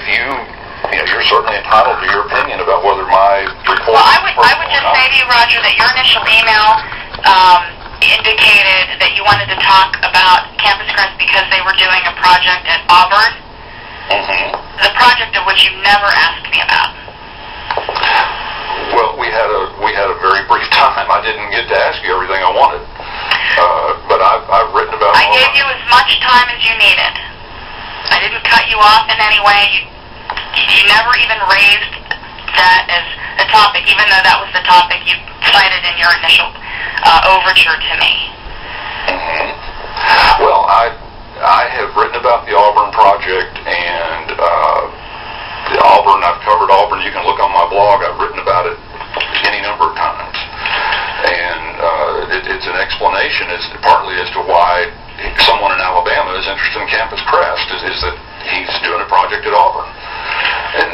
you're certainly entitled to your opinion about whether my report. Well, I would just say to you, Roger, that your initial email indicated that you wanted to talk about Campus Crest because they were doing a project at Auburn. Mm-hmm. The project of which you never asked me about. Well, we had a very brief time. I didn't get to ask you everything I wanted, but I've written about. I gave you as much time as you needed. I didn't cut you off in any way. You never even raised that as a topic, even though that was the topic you cited in your initial overture to me. Mm-hmm. Well, I have written about the Auburn project, and the Auburn, I've covered Auburn. You can look on my blog. I've written about it any number of times. And it's an explanation partly as to why someone in Alabama is interested in Campus Crest, is that he's doing a project at Auburn.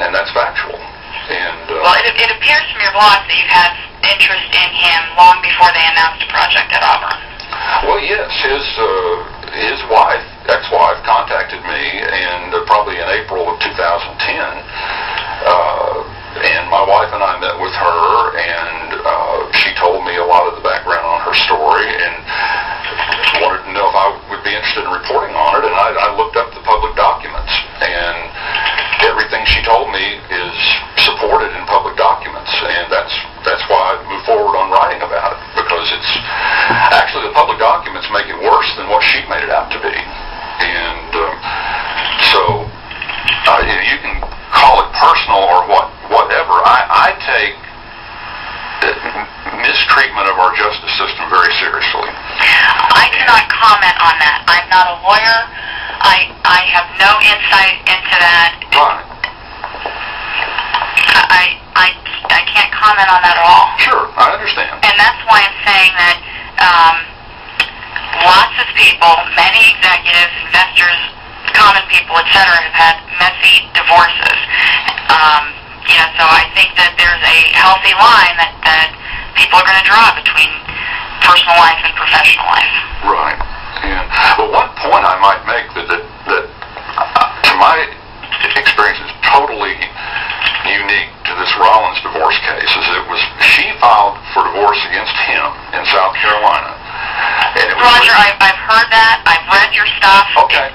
And that's factual. Well, it appears from your blog that you had interest in him long before they announced a project at Auburn. Well, yes. His ex-wife, contacted me, and probably in April of 2010, and my wife and I met with her, and she told me a lot of the background on her story, and wanted to know if I would be interested in reporting on it, and I looked up the public documents, and everything she told me is supported in public documents, and that's why I moved forward on writing about it, because it's actually the public documents make it worse than what she made it out to be. And so you can call it personal or whatever. I take mistreatment of our justice system very seriously. I cannot comment on that. I'm not a lawyer. I have no insight into that. Right. I can't comment on that at all. Sure, I understand. And that's why I'm saying that lots of people, many executives, investors, common people, etc., have had messy divorces. So I think that there's a healthy line that people are going to draw between personal life and professional life. Right. And well, one point I might make that to my experience is totally unique to this Rollins divorce case is she filed for divorce against him in South Carolina. And it was Roger, I've heard that. I've read your stuff. Okay.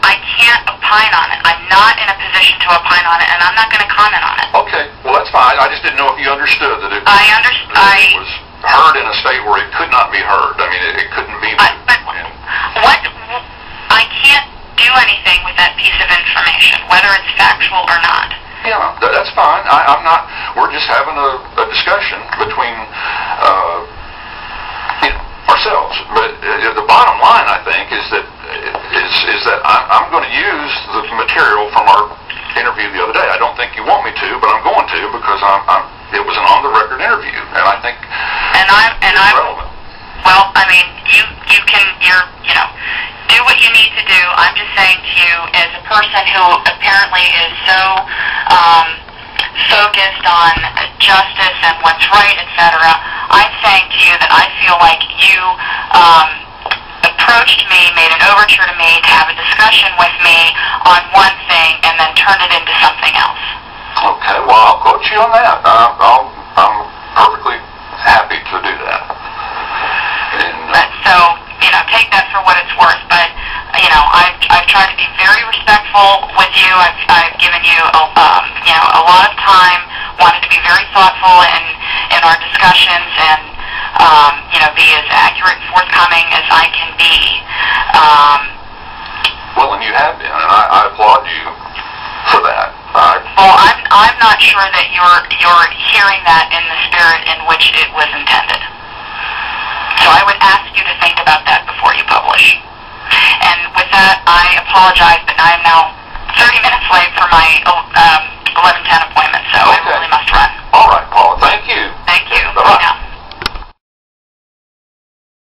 I can't opine on it. I'm not in a position to opine on it, and I'm not going to comment on it. Okay. Well, that's fine. I just didn't know if you understood that it was heard in a state where it could not be heard. I mean, it couldn't be. I can't do anything with that piece of information, whether it's factual or not. Yeah, that's fine. I'm not. We're just having a discussion between ourselves. But the bottom line, I think, is that I'm going to use the material from our interview the other day. I don't think you want me to, but I'm going to because it was an on-the-record interview, and I think it's relevant. Well, I mean, you can do what you need to do. I'm just saying to you, as a person who apparently is so focused on justice and what's right, etc., I'm saying to you that I feel like you approached me, made an overture to me to have a discussion with me on one thing and then turned it into something else. Okay, well, I'll quote you on that. I'm perfectly happy to do that. So, take that for what it's worth. But, I've tried to be very respectful with you. I've given you, a lot of time, wanted to be very thoughtful in our discussions and, be as accurate and forthcoming as I can be. Well, and you have been, and I applaud you for that. Well, I'm not sure that you're hearing that in the spirit in which it was intended. So I would ask you to think about that before you publish. And with that, I apologize, but I am now 30 minutes late for my 11:10 appointment, so I really must run.